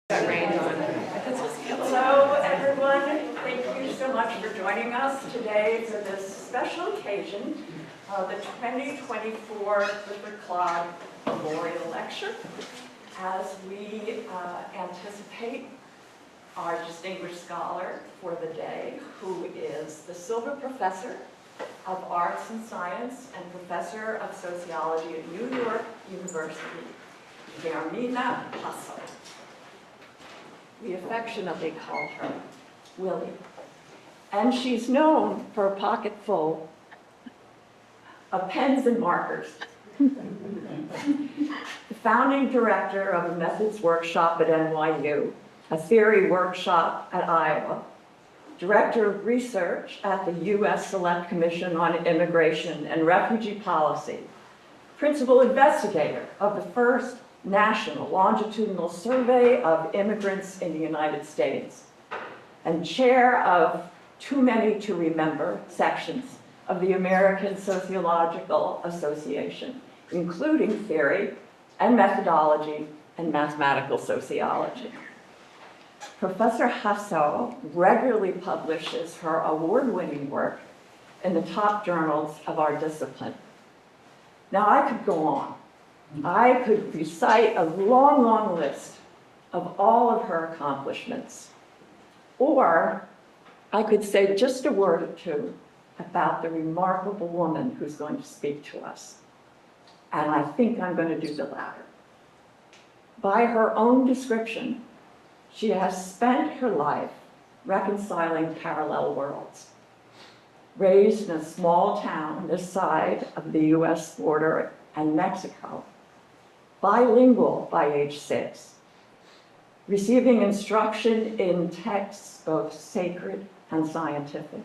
Hello, everyone. Thank you so much for joining us today for this special occasion, the 2024 Clifford Clogg Memorial Lecture, as we anticipate our distinguished scholar for the day, who is the Silver Professor of Arts and Science and Professor of Sociology at New York University, Guillermina, Jasso. We affectionately call her Willie. And she's known for a pocket full of pens and markers. The founding director of a methods workshop at NYU, a theory workshop at Iowa, director of research at the U.S. Select Commission on Immigration and Refugee Policy, principal investigator of the first National Longitudinal Survey of Immigrants in the United States, and chair of Too Many to Remember sections of the American Sociological Association, including theory and methodology and mathematical sociology. Professor Jasso regularly publishes her award-winning work in the top journals of our discipline. Now, I could go on. I could recite a long, long list of all of her accomplishments. Or I could say just a word or two about the remarkable woman who's going to speak to us. And I think I'm going to do the latter. By her own description, she has spent her life reconciling parallel worlds. Raised in a small town this side of the US border and Mexico, bilingual by age 6, receiving instruction in texts both sacred and scientific,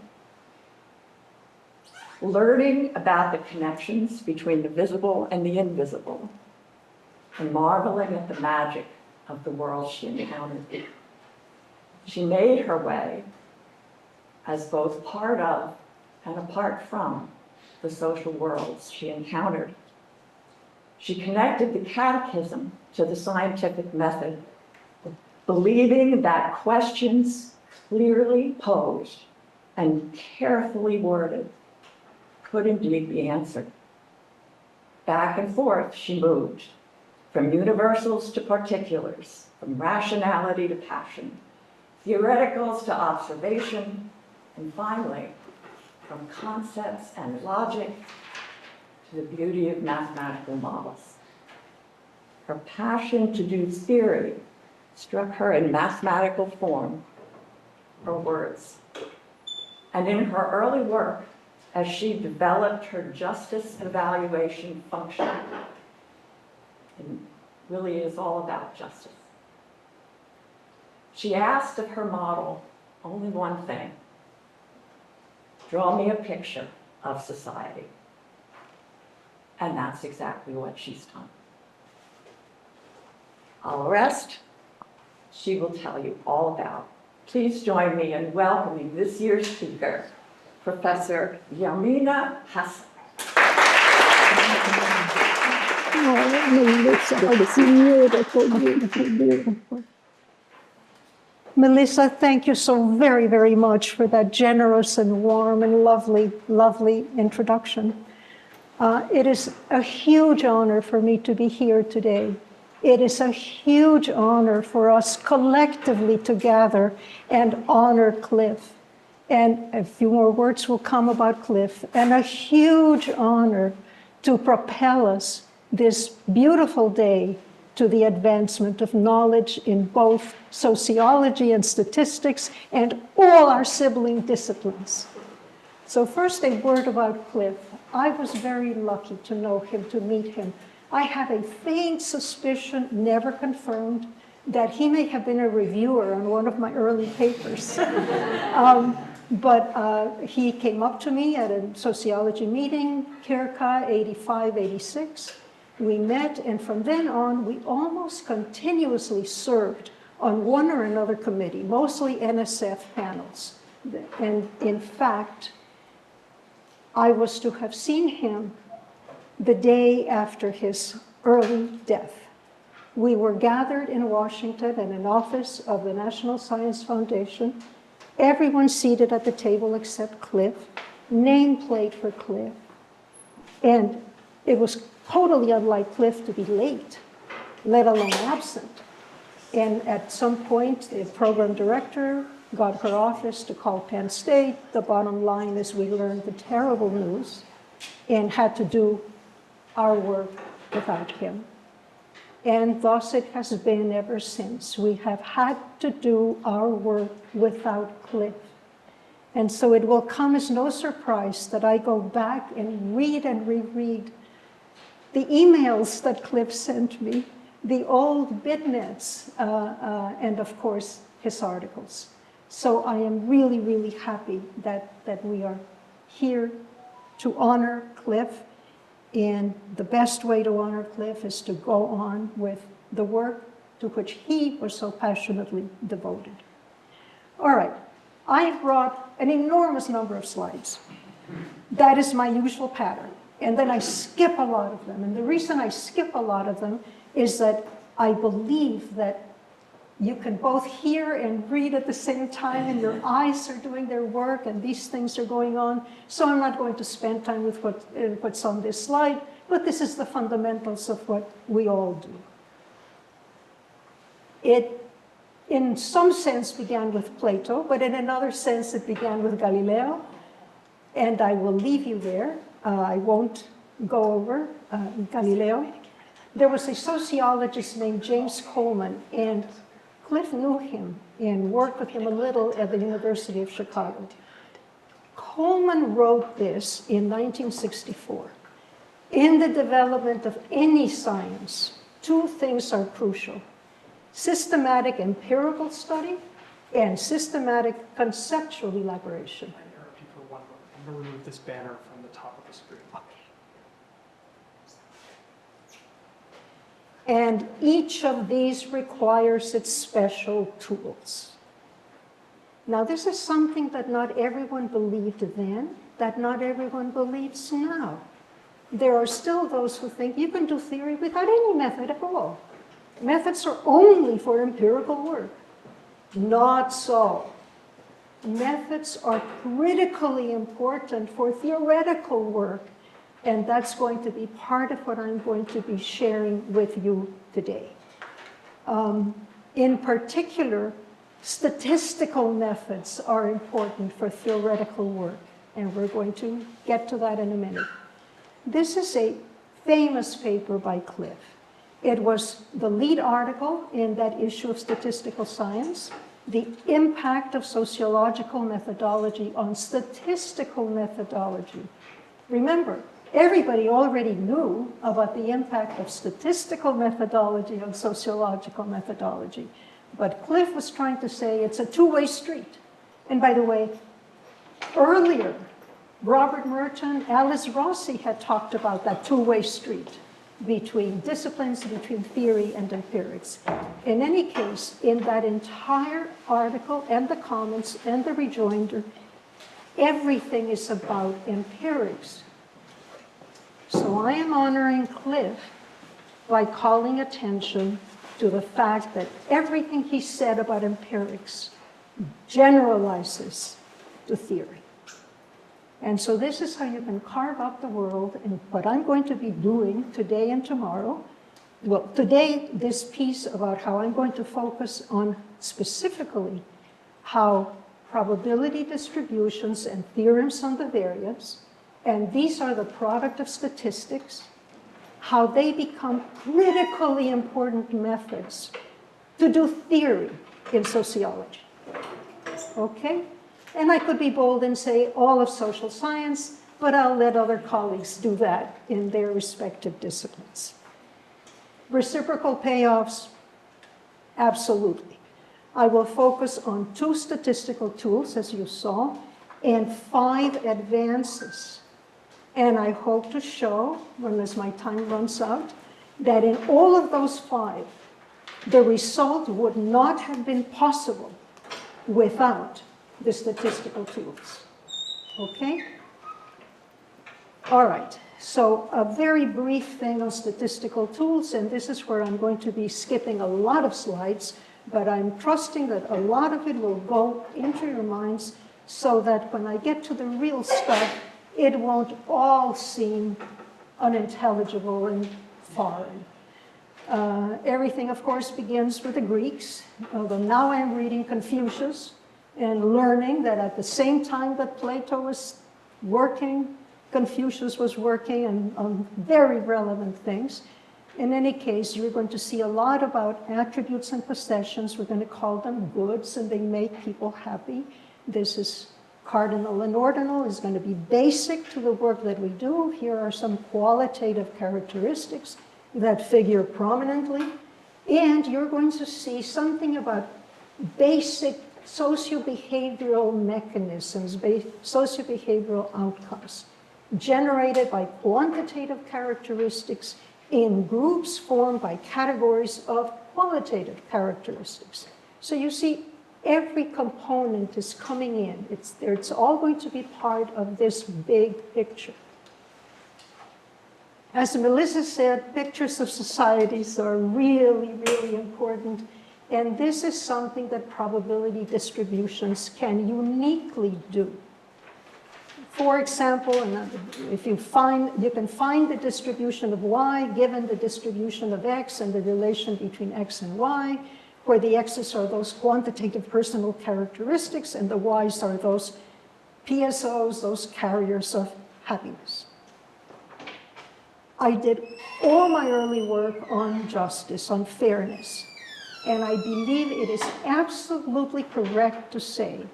learning about the connections between the visible and the invisible, and marveling at the magic of the world she encountered. She made her way as both part of and apart from the social worlds she encountered. She connected the catechism to the scientific method, believing that questions clearly posed and carefully worded could indeed be answered. Back and forth she moved, from universals to particulars, from rationality to passion, theoreticals to observation, and finally, from concepts and logic to the beauty of mathematical models. Her passion to do theory struck her in mathematical form, her words. And in her early work, as she developed her justice evaluation function, it really is all about justice. She asked of her model only one thing: draw me a picture of society. And that's exactly what she's done. All the rest, she will tell you all about. Please join me in welcoming this year's speaker, Professor Guillermina, Jasso. Melissa, thank you so very, very much for that generous and warm and lovely, lovely introduction. It is a huge honor for me to be here today. It is a huge honor for us collectively to gather and honor Cliff. And a few more words will come about Cliff. And a huge honor to propel us this beautiful day to the advancement of knowledge in both sociology and statistics and all our sibling disciplines. So first, a word about Cliff. I was very lucky to know him, to meet him. I have a faint suspicion, never confirmed, that he may have been a reviewer on one of my early papers. But he came up to me at a sociology meeting, Kirka 85, 86. We met, and from then on, we almost continuously served on one or another committee, mostly NSF panels. And in fact, I was to have seen him the day after his early death. We were gathered in Washington in an office of the National Science Foundation. Everyone seated at the table except Cliff, nameplate for Cliff. And it was totally unlike Cliff to be late, let alone absent. And at some point, the program director got her office to call Penn State. The bottom line is we learned the terrible news and had to do our work without him. And thus it has been ever since. We have had to do our work without Cliff. And so it will come as no surprise that I go back and read and reread the emails that Cliff sent me, the old bitnets, and of course, his articles. So I am really, really happy that we are here to honor Cliff. And the best way to honor Cliff is to go on with the work to which he was so passionately devoted. All right, I brought an enormous number of slides. That is my usual pattern. And then I skip a lot of them. And the reason I skip a lot of them is that I believe that you can both hear and read at the same time, and your eyes are doing their work, and these things are going on. So I'm not going to spend time with what's on this slide, but this is the fundamentals of what we all do. It, in some sense, began with Plato, but in another sense, it began with Galileo. And I will leave you there. I won't go over Galileo. There was a sociologist named James Coleman, and Cliff knew him and worked with him a little at the University of Chicago. Coleman wrote this in 1964. In the development of any science, two things are crucial: systematic empirical study and systematic conceptual elaboration. I interrupt you for one moment. I'm going to remove this banner from the top of the screen. And each of these requires its special tools. Now, this is something that not everyone believed then, that not everyone believes now. There are still those who think you can do theory without any method at all. Methods are only for empirical work. Not so. Methods are critically important for theoretical work. And that's going to be part of what I'm going to be sharing with you today. In particular, statistical methods are important for theoretical work, and we're going to get to that in a minute. This is a famous paper by Cliff. It was the lead article in that issue of Statistical Science, the impact of sociological methodology on statistical methodology. Remember, everybody already knew about the impact of statistical methodology on sociological methodology. But Cliff was trying to say it's a two-way street. And by the way, earlier, Robert Merton, Alice Rossi had talked about that two-way street between disciplines, between theory and empirics. In any case, in that entire article and the comments and the rejoinder, everything is about empirics. So I am honoring Cliff by calling attention to the fact that everything he said about empirics generalizes to theory. And so this is how you can carve up the world. And what I'm going to be doing today and tomorrow, well, today, this piece about how I'm going to focus on specifically how probability distributions and theorems on the variance, and these are the product of statistics, how they become critically important methods to do theory in sociology. Okay? And I could be bold and say all of social science, but I'll let other colleagues do that in their respective disciplines. Reciprocal payoffs, absolutely. I will focus on 2 statistical tools, as you saw, and 5 advances. And I hope to show, unless my time runs out, that in all of those 5, the result would not have been possible without the statistical tools. Okay? All right. So a very brief thing on statistical tools, and this is where I'm going to be skipping a lot of slides, but I'm trusting that a lot of it will go into your minds so that when I get to the real stuff, it won't all seem unintelligible and foreign. Everything, of course, begins with the Greeks, although now I'm reading Confucius and learning that at the same time that Plato was working, Confucius was working on very relevant things. In any case, you're going to see a lot about attributes and possessions. We're going to call them goods, and they make people happy. This is cardinal and ordinal, is going to be basic to the work that we do. Here are some qualitative characteristics that figure prominently. And you're going to see something about basic socio-behavioral mechanisms, socio-behavioral outcomes generated by quantitative characteristics in groups formed by categories of qualitative characteristics. So you see, every component is coming in. It's all going to be part of this big picture. As Melissa said, pictures of societies are really, really important. And this is something that probability distributions can uniquely do. For example, if you can find the distribution of y given the distribution of x and the relation between x and y, where the x's are those quantitative personal characteristics and the y's are those PSOs, those carriers of happiness. I did all my early work on justice, on fairness, and I believe it is absolutely correct to say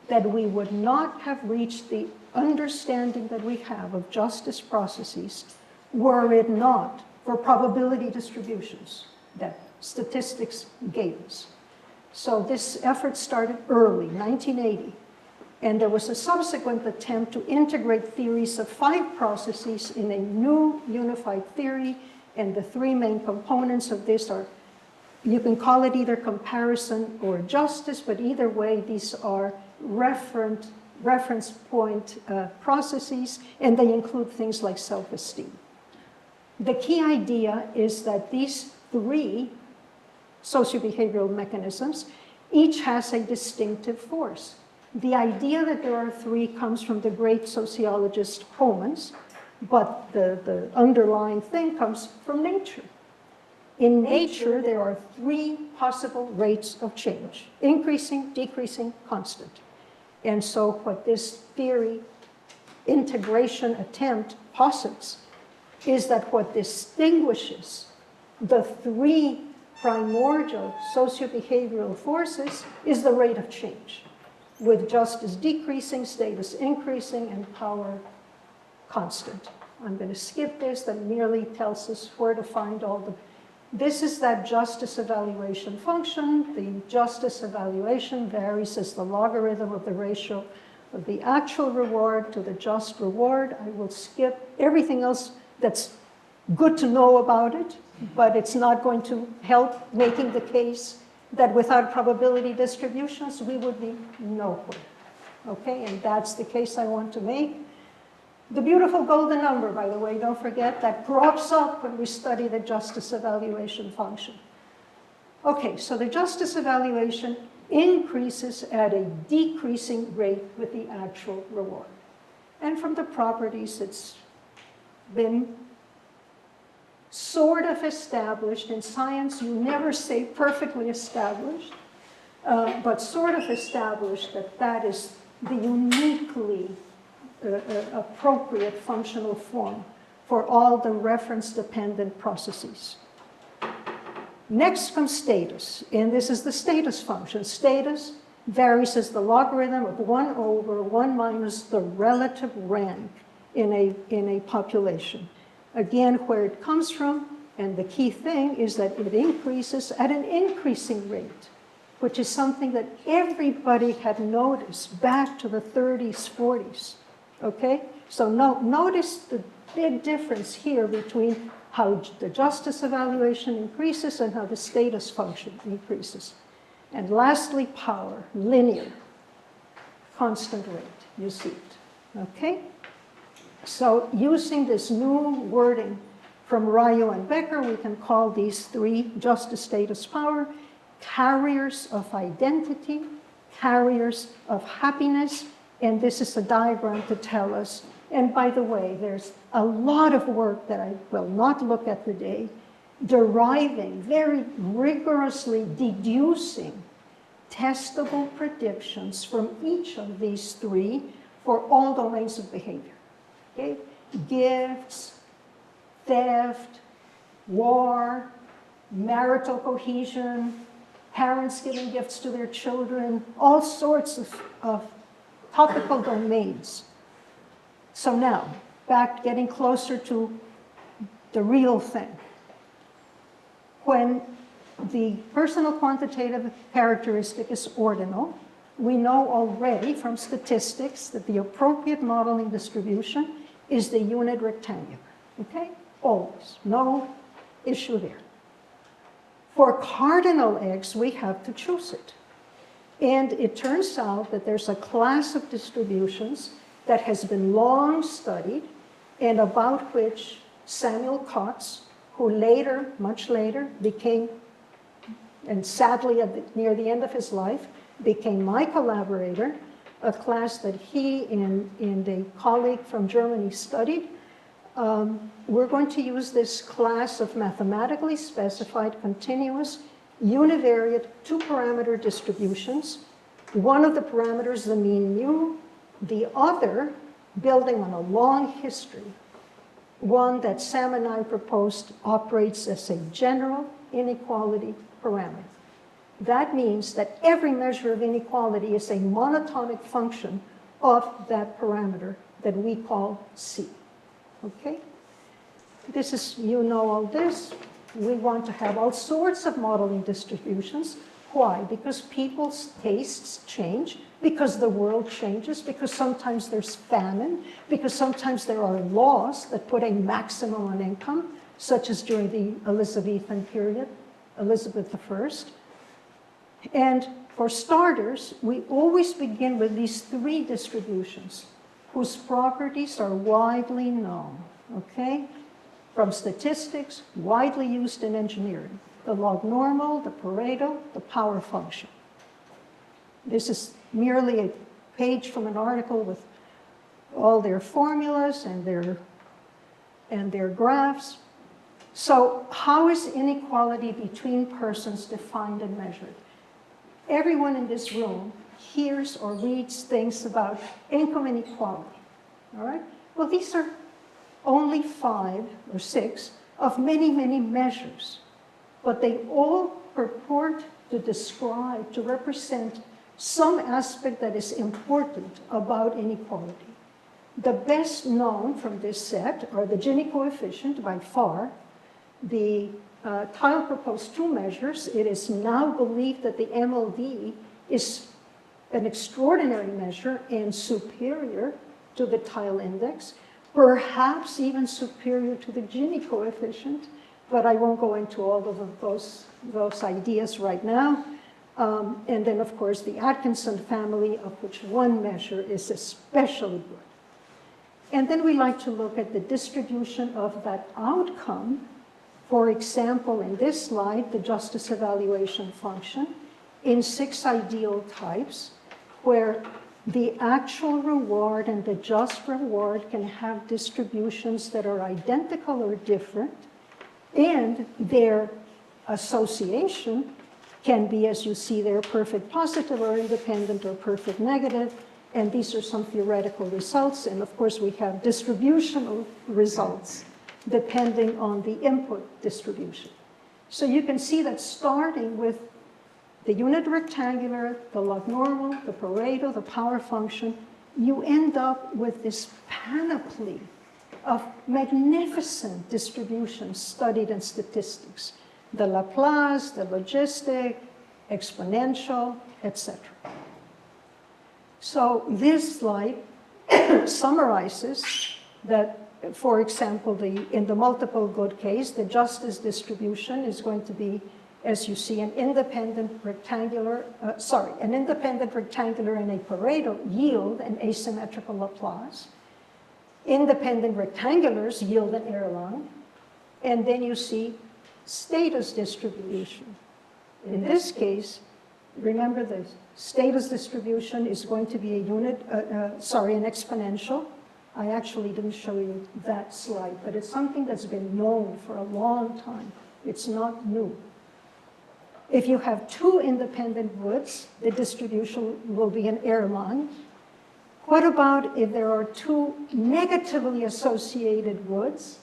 that we would not have reached the understanding that we have of justice processes were it not for probability distributions that statistics gave us. So this effort started early, 1980, and there was a subsequent attempt to integrate theories of 5 processes in a new unified theory, and the 3 main components of this are, you can call it either comparison or justice, but either way, these are reference point processes, and they include things like self-esteem. The key idea is that these 3 sociobehavioral mechanisms each has a distinctive force. The idea that there are 3 comes from the great sociologist Homans, but the underlying thing comes from nature. In nature, there are 3 possible rates of change: increasing, decreasing, constant. And so what this theory integration attempt posits is that what distinguishes the 3 primordial sociobehavioral forces is the rate of change, with justice decreasing, status increasing, and power constant. I'm going to skip this. That merely tells us where to find all the... This is that justice evaluation function. The justice evaluation varies as the logarithm of the ratio of the actual reward to the just reward. I will skip everything else that's good to know about it, but it's not going to help making the case that without probability distributions, we would be nowhere. Okay, and that's the case I want to make. The beautiful golden number, by the way, don't forget, that crops up when we study the justice evaluation function. Okay, so the justice evaluation increases at a decreasing rate with the actual reward. And from the properties, it's been sort of established. In science, you never say perfectly established, but sort of established that that is the uniquely appropriate functional form for all the reference-dependent processes. Next comes status, and this is the status function. Status varies as the logarithm of 1 over 1 minus the relative rank in a population. Again, where it comes from, and the key thing is that it increases at an increasing rate, which is something that everybody had noticed back to the 30s, 40s. Okay? So notice the big difference here between how the justice evaluation increases and how the status function increases. And lastly, power, linear, constant rate. You see it. Okay? So using this new wording from Ryu and Becker, we can call these three justice, status, power, carriers of identity, carriers of happiness, and this is a diagram to tell us. And by the way, there's a lot of work that I will not look at today, deriving, very rigorously deducing testable predictions from each of these three for all domains of behavior. Okay? Gifts, theft, war, marital cohesion, parents giving gifts to their children, all sorts of topical domains. So now, back getting closer to the real thing. When the personal quantitative characteristic is ordinal, we know already from statistics that the appropriate modeling distribution is the unit rectangular, okay? Always, no issue there. For cardinal X, we have to choose it. And it turns out that there's a class of distributions that has been long studied and about which Samuel Cox, who later, much later, became, and sadly near the end of his life, became my collaborator, a class that he and a colleague from Germany studied. We're going to use this class of mathematically specified continuous univariate two-parameter distributions. One of the parameters, the mean mu, the other, building on a long history, one that Sam and I proposed operates as a general inequality parameter. That means that every measure of inequality is a monotonic function of that parameter that we call C. Okay? This is, you know all this. We want to have all sorts of modeling distributions. Why? Because people's tastes change, because the world changes, because sometimes there's famine, because sometimes there are laws that put a maximum on income, such as during the Elizabethan period, Elizabeth I. And for starters, we always begin with these three distributions whose properties are widely known, okay? From statistics, widely used in engineering. The log normal, the Pareto, the power function. This is merely a page from an article with all their formulas and their graphs. So how is inequality between persons defined and measured? Everyone in this room hears or reads things about income inequality, all right? Well, these are only 5 or 6 of many, many measures, but they all purport to describe, to represent some aspect that is important about inequality. The best known from this set are the Gini coefficient by far, the Tile proposed 2 measures. It is now believed that the MLD is an extraordinary measure and superior to the Tile index, perhaps even superior to the Gini coefficient, but I won't go into all of those ideas right now. And then, of course, the Atkinson family, of which one measure is especially good. And then we like to look at the distribution of that outcome. For example, in this slide, the justice evaluation function in 6 ideal types, where the actual reward and the just reward can have distributions that are identical or different, and their association can be, as you see there, perfect positive or independent or perfect negative, and these are some theoretical results, and of course we have distributional results depending on the input distribution. So you can see that starting with the unit rectangular, the log normal, the Pareto, the power function, you end up with this panoply of magnificent distributions studied in statistics. The Laplace, the logistic, exponential, etc. So this slide summarizes that, for example, in the multiple good case, the justice distribution is going to be, as you see, an independent rectangular and a Pareto yield an asymmetrical Laplace. Independent rectangulars yield an airline. And then you see status distribution. In this case, remember the status distribution is going to be an exponential. I actually didn't show you that slide, but it's something that's been known for a long time. It's not new. If you have two independent woods, the distribution will be an airline. What about if there are two negatively associated woods?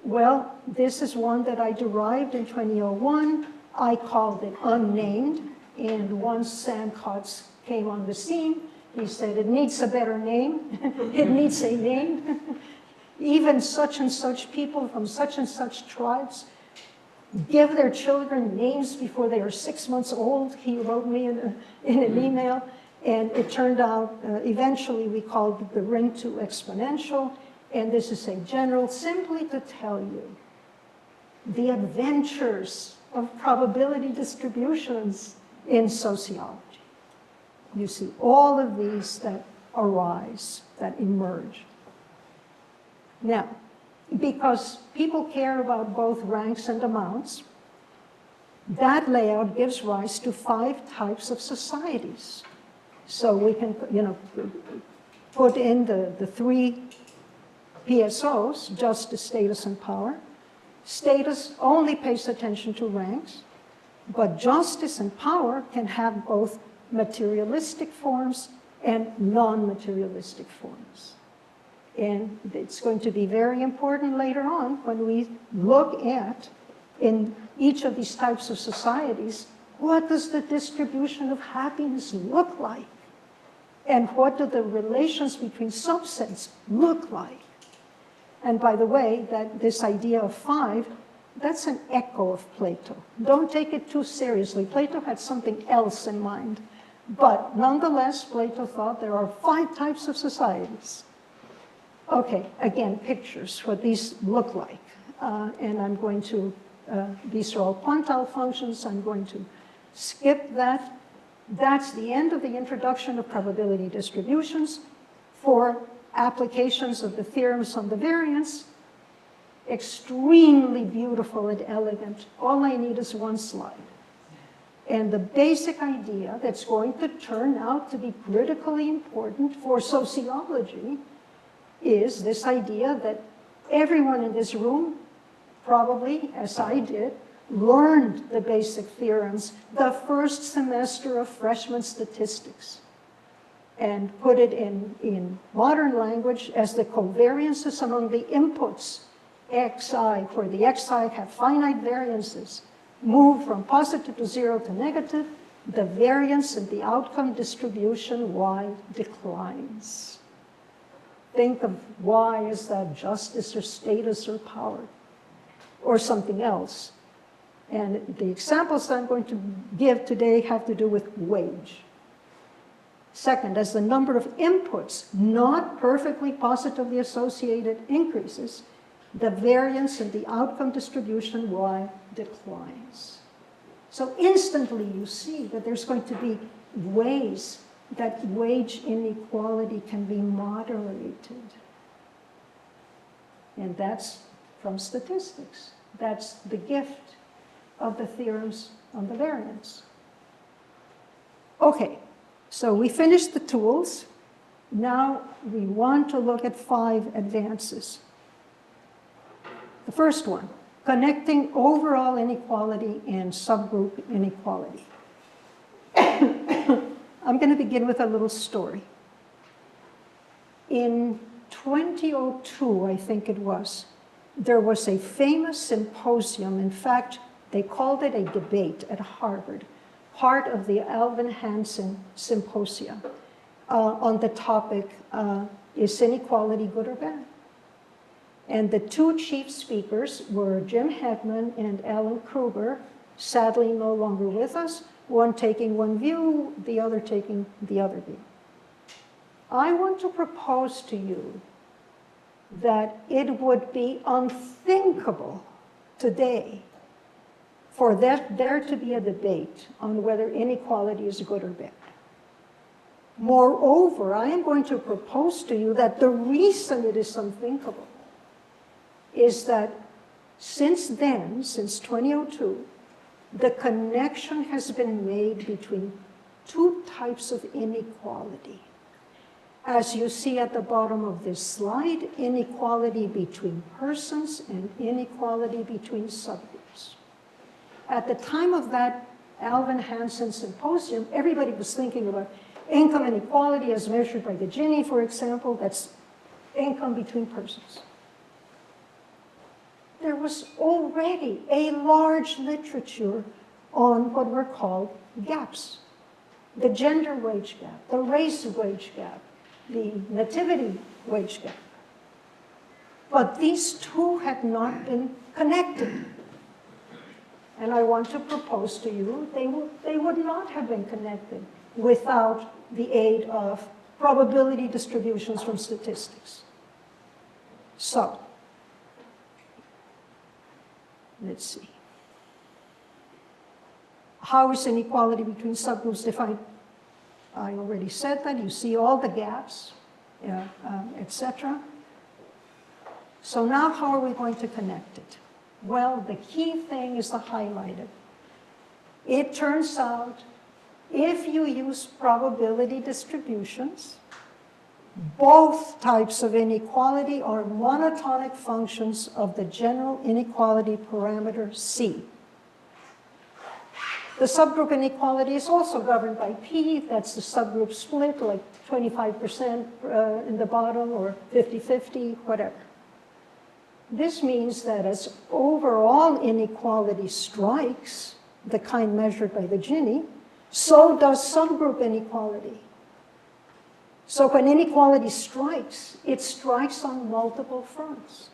Well, this is one that I derived in 2001. I called it unnamed, and once Sam Kotz came on the scene, he said, it needs a better name. It needs a name. Even such and such people from such and such tribes give their children names before they are 6 months old. He wrote me in an email, and it turned out, eventually we called it the ring 2 exponential, and this is a general, simply to tell you the adventures of probability distributions in sociology. You see all of these that arise, that emerge. Now, because people care about both ranks and amounts, that layout gives rise to 5 types of societies. So we can, put in the 3 PSOs, justice, status, and power. Status only pays attention to ranks, but justice and power can have both materialistic forms and non-materialistic forms. And it's going to be very important later on when we look at, in each of these types of societies, what does the distribution of happiness look like? And what do the relations between subsets look like? And by the way, this idea of 5, that's an echo of Plato. Don't take it too seriously. Plato had something else in mind. But nonetheless, Plato thought there are 5 types of societies. Okay, again, pictures, what these look like. And I'm going to, these are all quantile functions. I'm going to skip that. That's the end of the introduction of probability distributions. For applications of the theorems on the variance, extremely beautiful and elegant. All I need is 1 slide. And the basic idea that's going to turn out to be critically important for sociology is this idea that everyone in this room, probably, as I did, learned the basic theorems the first semester of freshman statistics and put it in modern language as the covariances among the inputs, xi, where the xi have finite variances, move from positive to 0 to negative, the variance in the outcome distribution y declines. Think of y as that justice or status or power or something else. And the examples that I'm going to give today have to do with wage. Second, as the number of inputs not perfectly positively associated increases, the variance in the outcome distribution y declines. So instantly you see that there's going to be ways that wage inequality can be moderated. And that's from statistics. That's the gift of the theorems on the variance. Okay, so we finished the tools. Now we want to look at 5 advances. The first one, connecting overall inequality and subgroup inequality. I'm going to begin with a little story. In 2002, I think it was, there was a famous symposium. In fact, they called it a debate at Harvard, part of the Alvin Hansen Symposia, on the topic, is inequality good or bad? And the 2 chief speakers were Jim Heckman and Alan Kruger, sadly no longer with us, one taking one view, the other taking the other view. I want to propose to you that it would be unthinkable today for there to be a debate on whether inequality is good or bad. Moreover, I am going to propose to you that the reason it is unthinkable is that since then, since 2002, the connection has been made between two types of inequality. As you see at the bottom of this slide, inequality between persons and inequality between subgroups. At the time of that Alvin Hansen symposium, everybody was thinking about income inequality as measured by the Gini, for example, that's income between persons. There was already a large literature on what were called gaps. The gender wage gap, the race wage gap, the nativity wage gap. But these two had not been connected. And I want to propose to you, they would not have been connected without the aid of probability distributions from statistics. So, let's see. How is inequality between subgroups defined? I already said that. You see all the gaps, etc. So now how are we going to connect it? Well, the key thing is the highlighted. It turns out if you use probability distributions, both types of inequality are monotonic functions of the general inequality parameter C. The subgroup inequality is also governed by P. That's the subgroup split, like 25% in the bottom or 50-50, whatever. This means that as overall inequality strikes, the kind measured by the Gini, so does subgroup inequality. So when inequality strikes, it strikes on multiple fronts.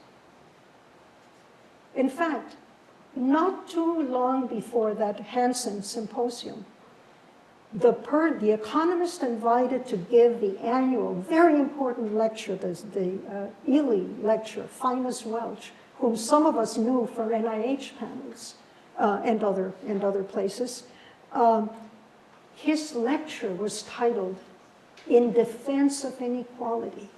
In fact, not too long before that Hansen symposium, the economist invited to give the annual, very important lecture, the Ely lecture, Finus Welch, whom some of us knew from NIH panels and other places, his lecture was titled, "In Defense of Inequality."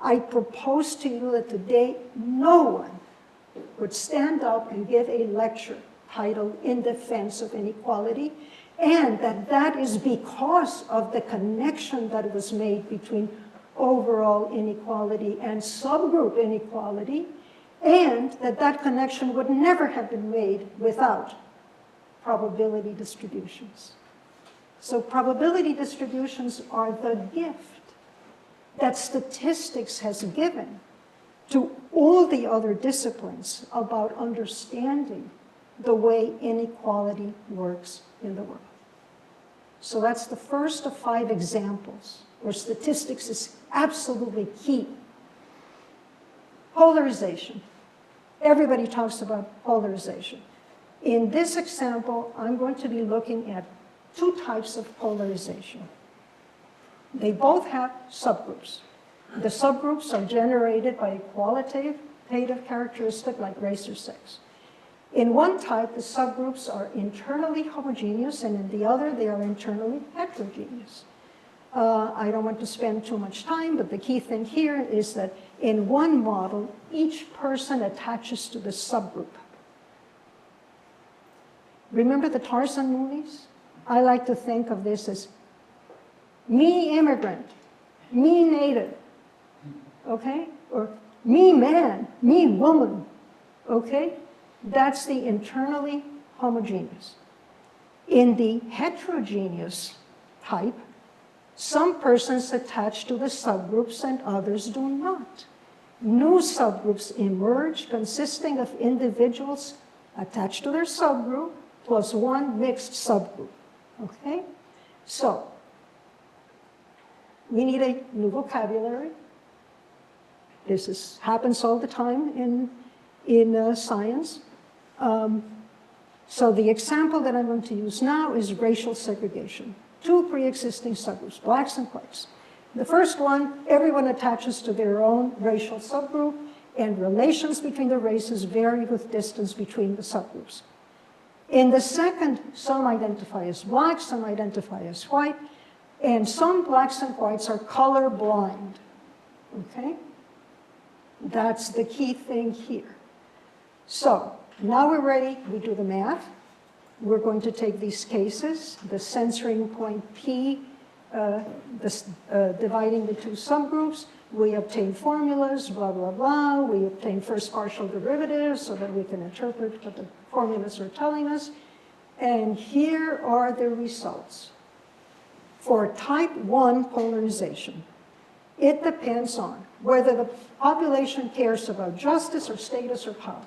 I propose to you that today no one would stand up and give a lecture titled "In Defense of Inequality," and that is because of the connection that was made between overall inequality and subgroup inequality, and that connection would never have been made without probability distributions. So probability distributions are the gift that statistics has given to all the other disciplines about understanding the way inequality works in the world. So that's the first of 5 examples where statistics is absolutely key. Polarization. Everybody talks about polarization. In this example, I'm going to be looking at 2 types of polarization. They both have subgroups. The subgroups are generated by a qualitative characteristic like race or sex. In one type, the subgroups are internally homogeneous, and in the other, they are internally heterogeneous. I don't want to spend too much time, but the key thing here is that in one model, each person attaches to the subgroup. Remember the Tarzan movies? I like to think of this as me immigrant, me native, okay? Or me man, me woman, okay? That's the internally homogeneous. In the heterogeneous type, some persons attach to the subgroups and others do not. New subgroups emerge consisting of individuals attached to their subgroup plus one mixed subgroup, okay? So, we need a new vocabulary. This happens all the time in science. So the example that I'm going to use now is racial segregation. 2 pre-existing subgroups, blacks and whites. The first one, everyone attaches to their own racial subgroup, and relations between the races vary with distance between the subgroups. In the second, some identify as black, some identify as white. And some blacks and whites are colorblind, okay? That's the key thing here. So now we're ready, we do the math. We're going to take these cases, the censoring point P, dividing the two subgroups. We obtain formulas, blah, blah, blah. We obtain first partial derivatives so that we can interpret what the formulas are telling us. And here are the results. For type 1 polarization, it depends on whether the population cares about justice or status or power.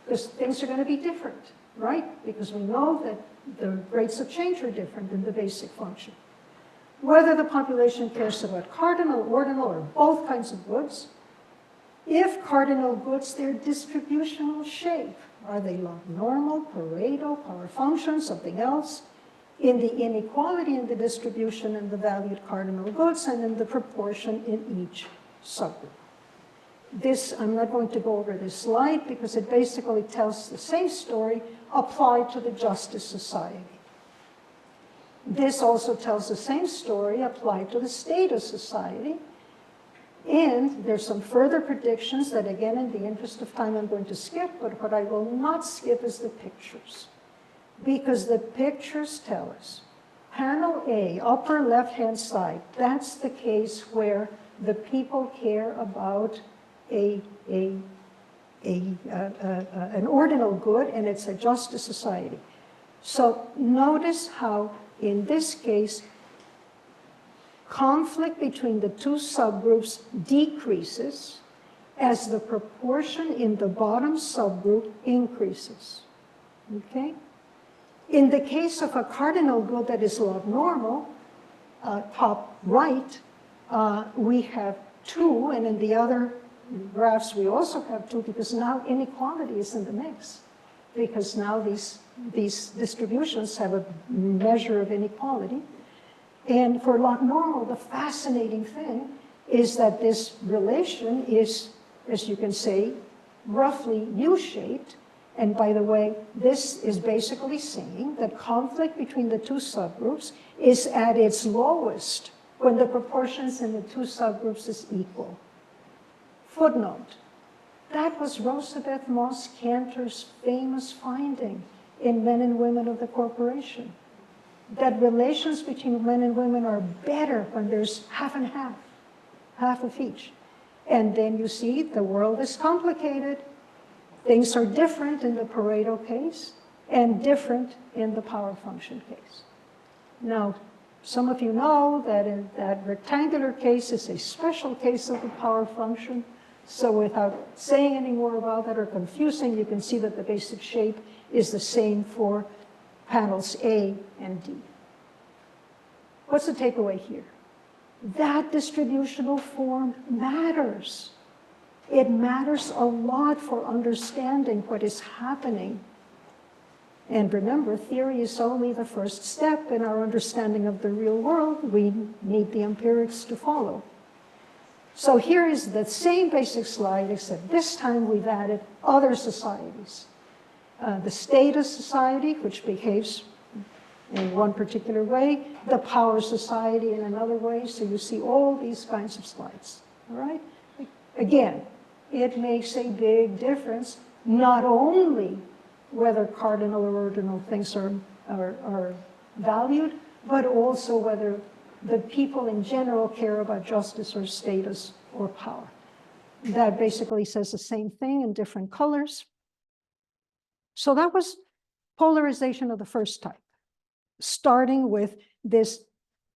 Because things are going to be different, right? Because we know that the rates of change are different in the basic function. Whether the population cares about cardinal, ordinal, or both kinds of goods. If cardinal goods, their distributional shape. Are they log normal, Pareto, power function, something else? In the inequality in the distribution and the valued cardinal goods, and in the proportion in each subgroup. This, I'm not going to go over this slide because it basically tells the same story applied to the Justice Society. This also tells the same story applied to the Status Society. And there's some further predictions that, again, in the interest of time, I'm going to skip, but what I will not skip is the pictures. Because the pictures tell us, panel A, upper left-hand side, that's the case where the people care about an ordinal good, and it's a justice society. So notice how, in this case, conflict between the two subgroups decreases as the proportion in the bottom subgroup increases, okay? In the case of a cardinal good that is log normal, top right, we have 2, and in the other graphs we also have 2, because now inequality is in the mix, because now these distributions have a measure of inequality. And for log normal, the fascinating thing is that this relation is, as you can say, roughly U-shaped. And by the way, this is basically saying that conflict between the two subgroups is at its lowest when the proportions in the two subgroups is equal. Footnote, that was Rosabeth Moss Cantor's famous finding in Men and Women of the Corporation, that relations between men and women are better when there's half and half, half of each. And then you see the world is complicated. Things are different in the Pareto case and different in the power function case. Now, some of you know that in that rectangular case is a special case of the power function. So without saying any more about that or confusing, you can see that the basic shape is the same for panels A and D. What's the takeaway here? That distributional form matters. It matters a lot for understanding what is happening. And remember, theory is only the first step in our understanding of the real world. We need the empirics to follow. So here is the same basic slide, except this time we've added other societies. The status society, which behaves in one particular way, the power society in another way. So you see all these kinds of slides, all right? Again, it makes a big difference, not only whether cardinal or ordinal things are valued, but also whether the people in general care about justice or status or power. That basically says the same thing in different colors. So that was polarization of the first type, starting with this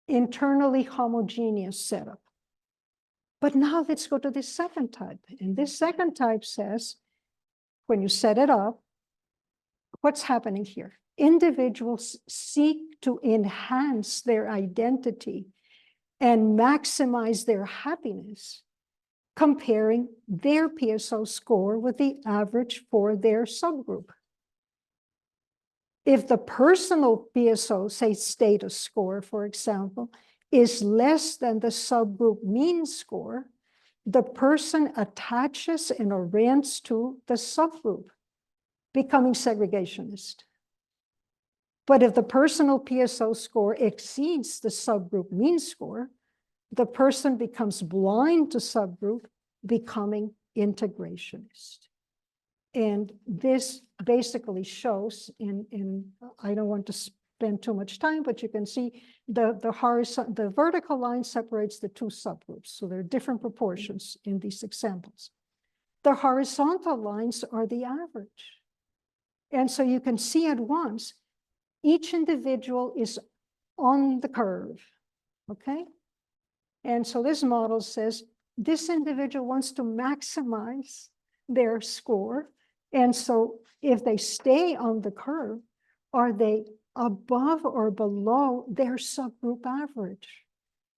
internally homogeneous setup. But now let's go to this second type. And this second type says, when you set it up, what's happening here? Individuals seek to enhance their identity and maximize their happiness, comparing their PSO score with the average for their subgroup. If the personal PSO, say status score, for example, is less than the subgroup mean score, the person attaches and orients to the subgroup, becoming segregationist. But if the personal PSO score exceeds the subgroup mean score, the person becomes blind to subgroup, becoming integrationist. And this basically shows I don't want to spend too much time, but you can see the vertical line separates the two subgroups. So there are different proportions in these examples. The horizontal lines are the average. And so you can see at once, each individual is on the curve, okay? And so this model says, this individual wants to maximize their score. And so if they stay on the curve, are they above or below their subgroup average?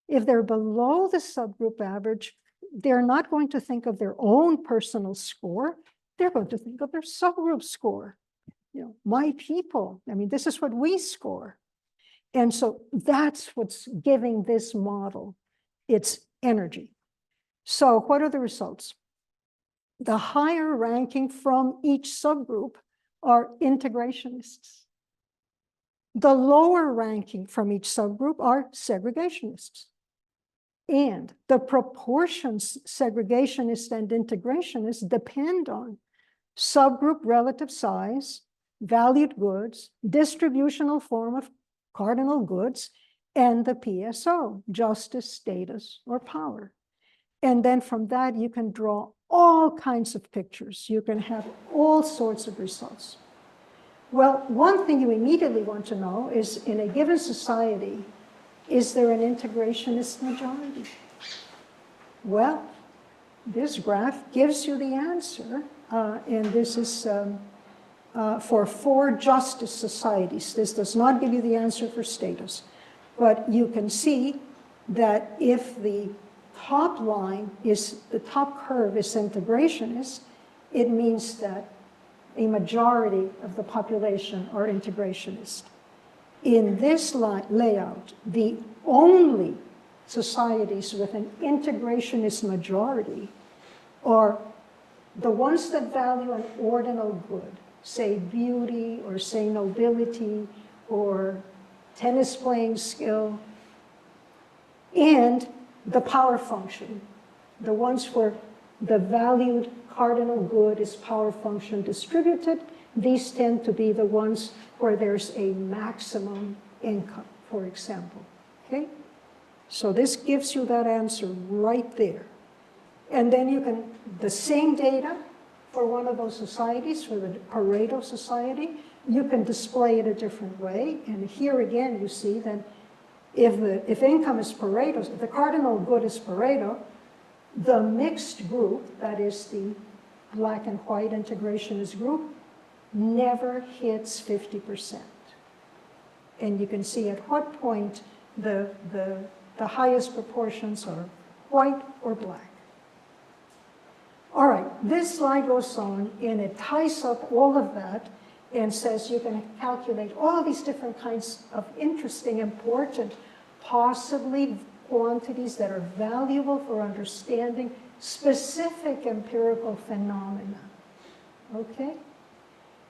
If they're below the subgroup average, they're not going to think of their own personal score. They're going to think of their subgroup score. You know, my people, I mean, this is what we score. And so that's what's giving this model its energy. So what are the results? The higher ranking from each subgroup are integrationists. The lower ranking from each subgroup are segregationists. And the proportions segregationists and integrationists depend on subgroup relative size, valued goods, distributional form of cardinal goods, and the PSO, justice, status, or power. And then from that, you can draw all kinds of pictures. You can have all sorts of results. Well, one thing you immediately want to know is, in a given society, is there an integrationist majority? Well, this graph gives you the answer, and this is for 4 justice societies. This does not give you the answer for status, but you can see that if the top line is, the top curve is integrationist, it means that a majority of the population are integrationist. In this layout, the only societies with an integrationist majority are the ones that value an ordinal good, say beauty, or say nobility, or tennis playing skill, and the power function, the ones where the valued cardinal good is power function distributed. These tend to be the ones where there's a maximum income, for example, okay? So this gives you that answer right there. And then you can, the same data for one of those societies, for the Pareto society, you can display it a different way. And here again, you see that if income is Pareto, if the cardinal good is Pareto, the mixed group, that is the black and white integrationist group, never hits 50%. And you can see at what point the highest proportions are white or black. All right, this slide goes on and it ties up all of that and says you can calculate all these different kinds of interesting, important, possibly quantities that are valuable for understanding specific empirical phenomena, okay?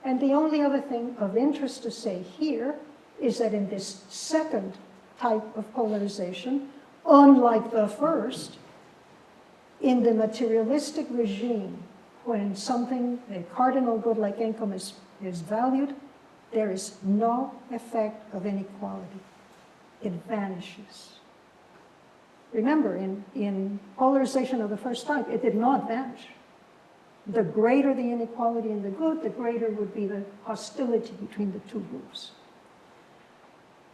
And the only other thing of interest to say here is that in this second type of polarization, unlike the first, in the materialistic regime, when something, a cardinal good like income is valued, there is no effect of inequality. It vanishes. Remember, in polarization of the first type, it did not vanish. The greater the inequality in the good, the greater would be the hostility between the two groups.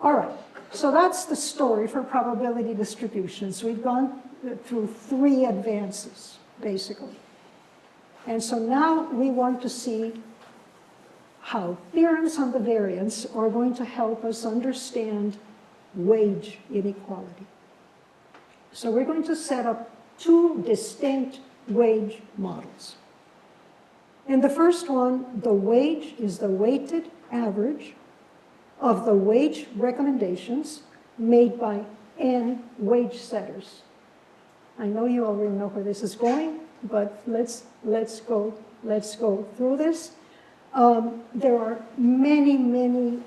All right, so that's the story for probability distributions. We've gone through 3 advances, basically. And so now we want to see how theorems on the variance are going to help us understand wage inequality. So we're going to set up 2 distinct wage models. In the first one, the wage is the weighted average of the wage recommendations made by n wage setters. I know you already know where this is going, but let's go through this. There are many, many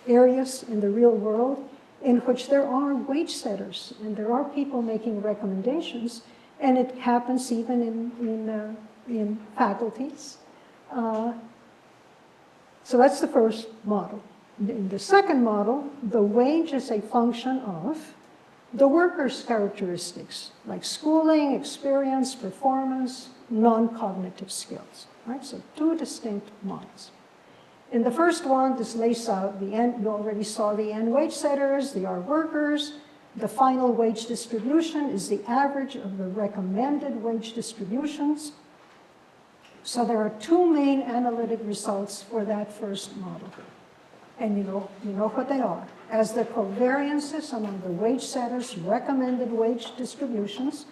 areas in the real world in which there are wage setters and there are people making recommendations, and it happens even in faculties. So that's the first model. In the second model, the wage is a function of the worker's characteristics, like schooling, experience, performance, non-cognitive skills. Right? So two distinct models. In the first one, this lays out the end. You already saw the end wage setters, they are workers. The final wage distribution is the average of the recommended wage distributions. So there are two main analytic results for that first model. And you know what they are. As the covariances among the wage setters' recommended wage distributions,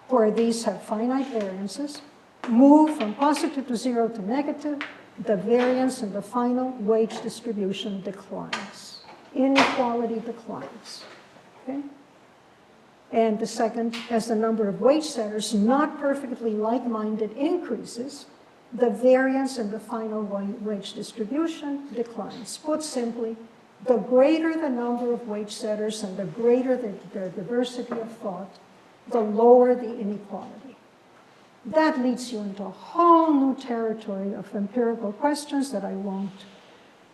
where these have finite variances, move from positive to 0 to negative, the variance in the final wage distribution declines. Inequality declines. Okay? And the second, as the number of wage setters not perfectly like-minded increases, the variance in the final wage distribution declines. Put simply, the greater the number of wage setters and the greater the diversity of thought, the lower the inequality. That leads you into a whole new territory of empirical questions that I won't.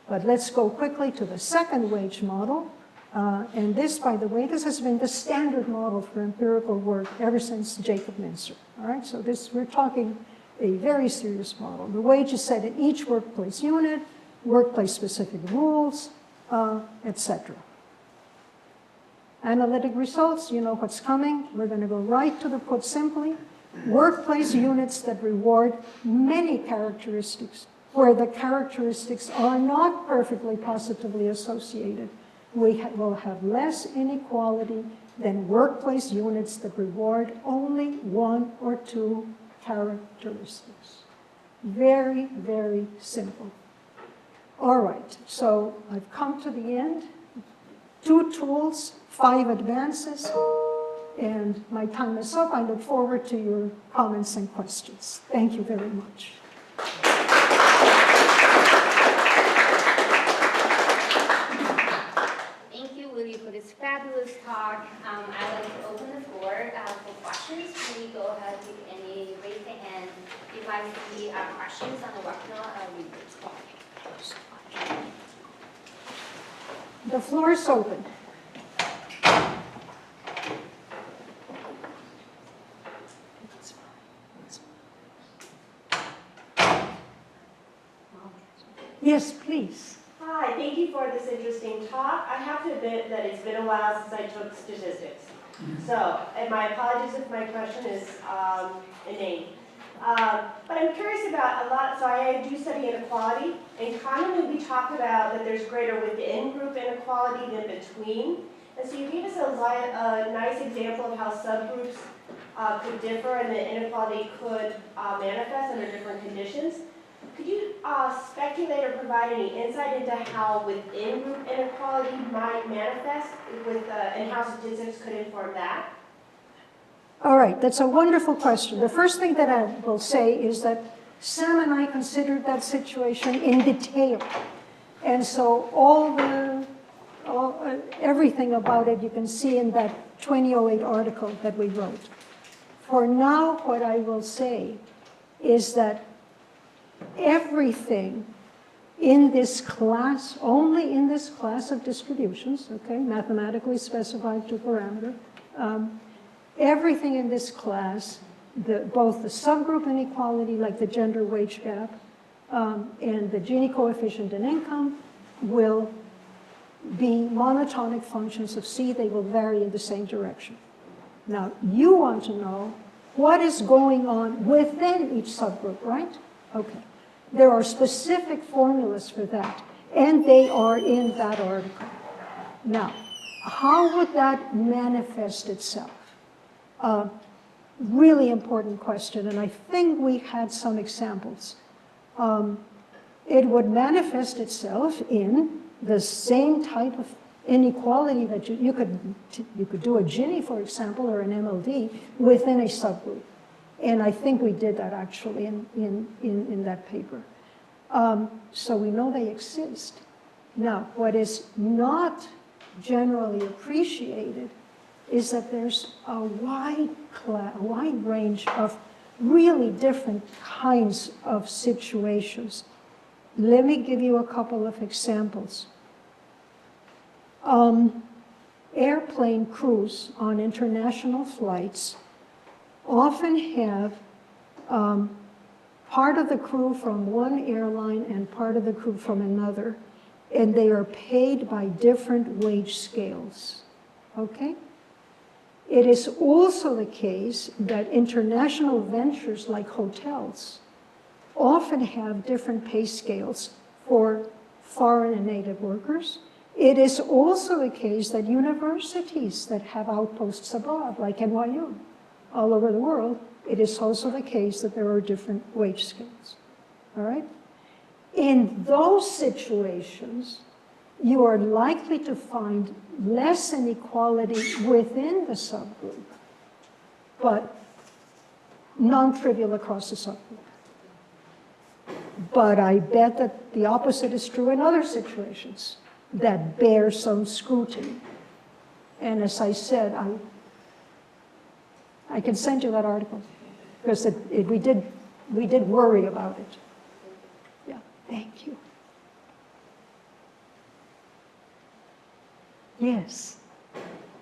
But let's go quickly to the second wage model. And this, by the way, this has been the standard model for empirical work ever since Jacob Mincer. All right, so we're talking a very serious model. The wage is set in each workplace unit, workplace-specific rules, etc. Analytic results, you know what's coming. We're going to go right to the put simply. Workplace units that reward many characteristics, where the characteristics are not perfectly positively associated, we will have less inequality than workplace units that reward only one or two characteristics. Very, very simple. All right, so I've come to the end. 2 tools, 5 advances, and my time is up. I look forward to your comments and questions. Thank you very much. Thank you, Willie, for this fabulous talk. I'd like to open the floor for questions. Please go ahead with any, raise the hand. If I see questions on the webinar, I'll read it. The floor is open. Yes, please. Hi, thank you for this interesting talk. I have to admit that it's been a while since I took statistics. So, and my apologies if my question is inane. But I'm curious about a lot, so I do study inequality, and commonly we talk about that there's greater within group inequality than between. And so you gave us a nice example of how subgroups could differ and the inequality could manifest under different conditions. Could you speculate or provide any insight into how within group inequality might manifest and how statistics could inform that? All right, that's a wonderful question. The first thing that I will say is that Sam and I considered that situation in detail. And so everything about it you can see in that 2008 article that we wrote. For now, what I will say is that everything in this class, only in this class of distributions, okay, mathematically specified to parameter, everything in this class, both the subgroup inequality, like the gender wage gap, and the Gini coefficient in income, will be monotonic functions of C. They will vary in the same direction. Now, you want to know what is going on within each subgroup, right? Okay. There are specific formulas for that, and they are in that article. Now, how would that manifest itself? Really important question, and I think we had some examples. It would manifest itself in the same type of inequality that you could do a Gini, for example, or an MLD within a subgroup. And I think we did that actually in that paper. So we know they exist. Now, what is not generally appreciated is that there's a wide range of really different kinds of situations. Let me give you a couple of examples. Airplane crews on international flights often have part of the crew from one airline and part of the crew from another, and they are paid by different wage scales, okay? It is also the case that international ventures like hotels often have different pay scales for foreign and native workers. It is also the case that universities that have outposts abroad, like NYU, all over the world, it is also the case that there are different wage scales, all right? In those situations, you are likely to find less inequality within the subgroup, but non-trivial across the subgroup. But I bet that the opposite is true in other situations that bear some scrutiny. And as I said, I can send you that article because we did worry about it. Yeah, thank you. Yes.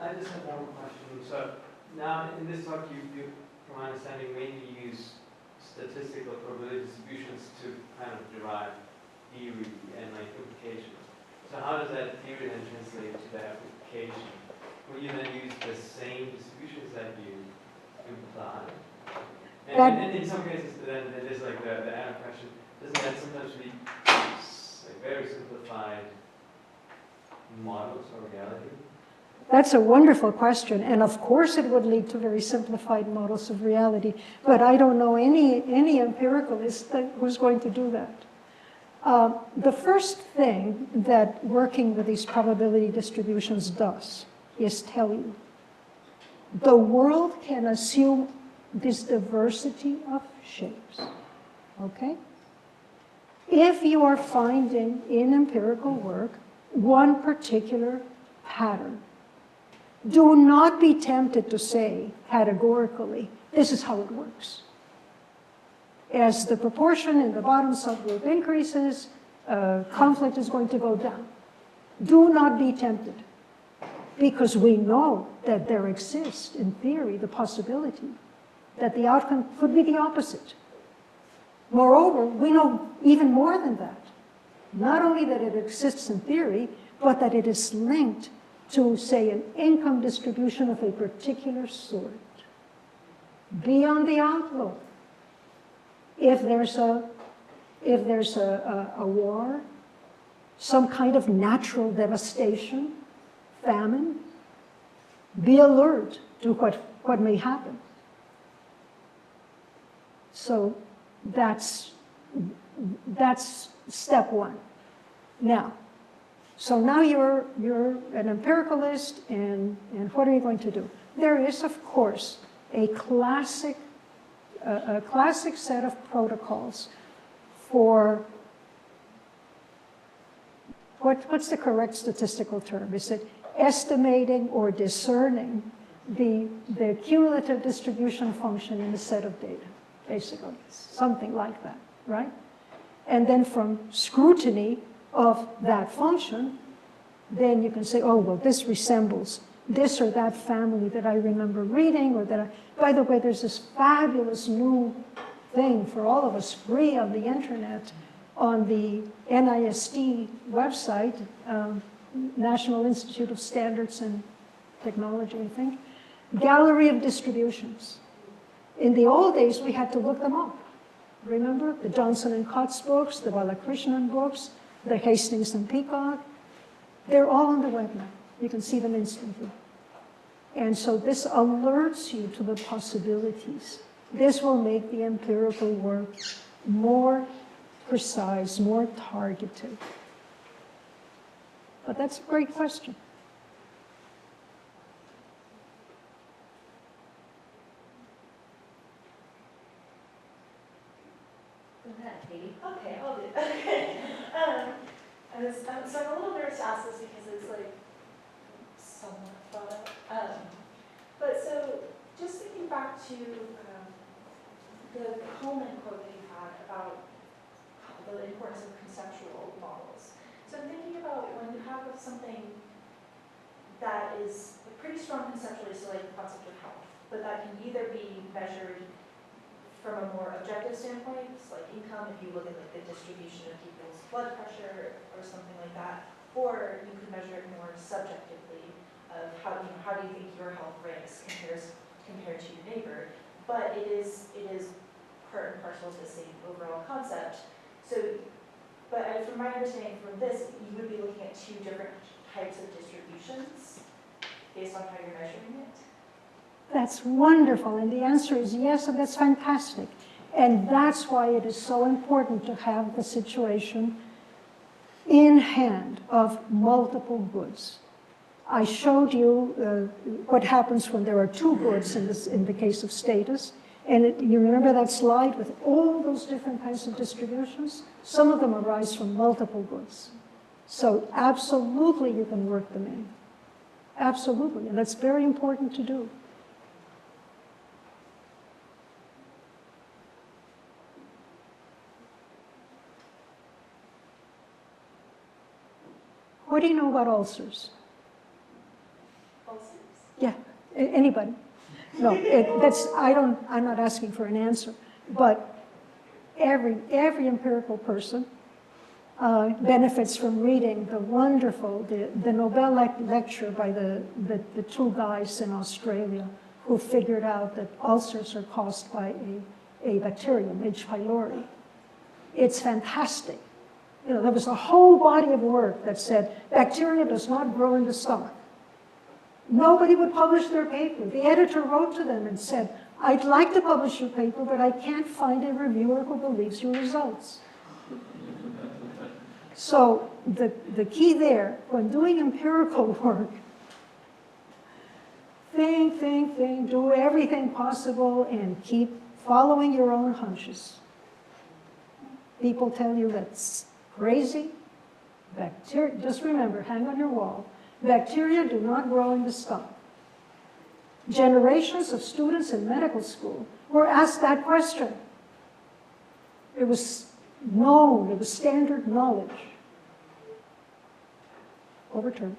I just have one question. So now in this talk, you from my understanding, mainly use statistical probability distributions to kind of derive theory and like implications. So how does that theory then translate to the application? Will you then use the same distributions that you imply? And in some cases, then there's like the added question, doesn't that sometimes be like very simplified models or reality? That's a wonderful question, and of course it would lead to very simplified models of reality, but I don't know any empiricalist who's going to do that. The first thing that working with these probability distributions does is tell you the world can assume this diversity of shapes, okay? If you are finding in empirical work one particular pattern, do not be tempted to say categorically, this is how it works. As the proportion in the bottom subgroup increases, conflict is going to go down. Do not be tempted, because we know that there exists, in theory, the possibility that the outcome could be the opposite. Moreover, we know even more than that. Not only that it exists in theory, but that it is linked to, say, an income distribution of a particular sort. Be on the outlook. If there's a war, some kind of natural devastation, famine, be alert to what may happen. So that's step one. Now, so now you're an empiricalist, and what are you going to do? There is, of course, a classic set of protocols for what's the correct statistical term? Is it estimating or discerning the cumulative distribution function in a set of data, basically, something like that, right? And then from scrutiny of that function, then you can say, oh, well, this resembles this or that family that I remember reading, or that I, by the way, there's this fabulous new thing for all of us free on the internet, on the NIST website, National Institute of Standards and Technology, I think, gallery of distributions. In the old days, we had to look them up. Remember the Johnson and Cots books, the Balakrishnan books, the Hastings and Peacock? They're all on the web now. You can see them instantly. And so this alerts you to the possibilities. This will make the empirical work more precise, more targeted. But that's a great question. Okay, I'll do it. because, so I'm a little nervous to ask this because it's like somewhat thought out. But so, just thinking back to the Coleman quote that you had about the importance of conceptual models. So I'm thinking about when you have something that is pretty strong conceptually, so like the concept of health, but that can either be measured from a more objective standpoint, like income, if you look at like the distribution of people's blood pressure or something like that, or you could measure it more subjectively of how do you think your health ranks compared to your neighbor. But it is part and parcel to the same overall concept. So, but from my understanding from this, you would be looking at two different types of distributions based on how you're measuring it. That's wonderful, and the answer is yes, and that's fantastic. And that's why it is so important to have the situation in hand of multiple goods. I showed you what happens when there are two goods in the case of status. And you remember that slide with all those different kinds of distributions? Some of them arise from multiple goods. So absolutely you can work them in. Absolutely, and that's very important to do. What do you know about ulcers? Ulcers? Yeah, anybody? No, I'm not asking for an answer, but every empirical person benefits from reading the wonderful, the Nobel lecture by the two guys in Australia who figured out that ulcers are caused by a bacterium, H. pylori. It's fantastic. You know, there was a whole body of work that said bacteria does not grow in the stomach. Nobody would publish their paper. The editor wrote to them and said, I'd like to publish your paper, but I can't find a reviewer who believes your results. So the key there, when doing empirical work, think, do everything possible and keep following your own hunches. People tell you that's crazy. Bacteria, just remember, hang on your wall. Bacteria do not grow in the stomach. Generations of students in medical school were asked that question. It was known, it was standard knowledge. Overturned.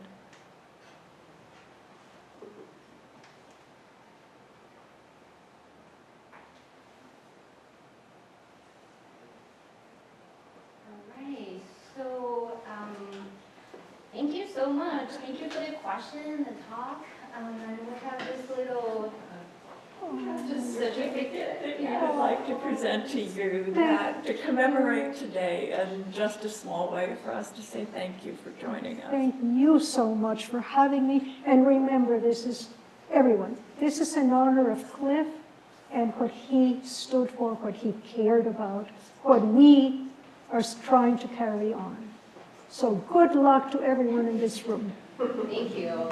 Thank you so much. Thank you for the question, the talk. And we have this little certificate. I'd like to present to you that to commemorate today in just a small way for us to say thank you for joining us. Thank you so much for having me. And remember, this is everyone. This is in honor of Cliff and what he stood for, what he cared about, what we are trying to carry on. So good luck to everyone in this room. Thank you.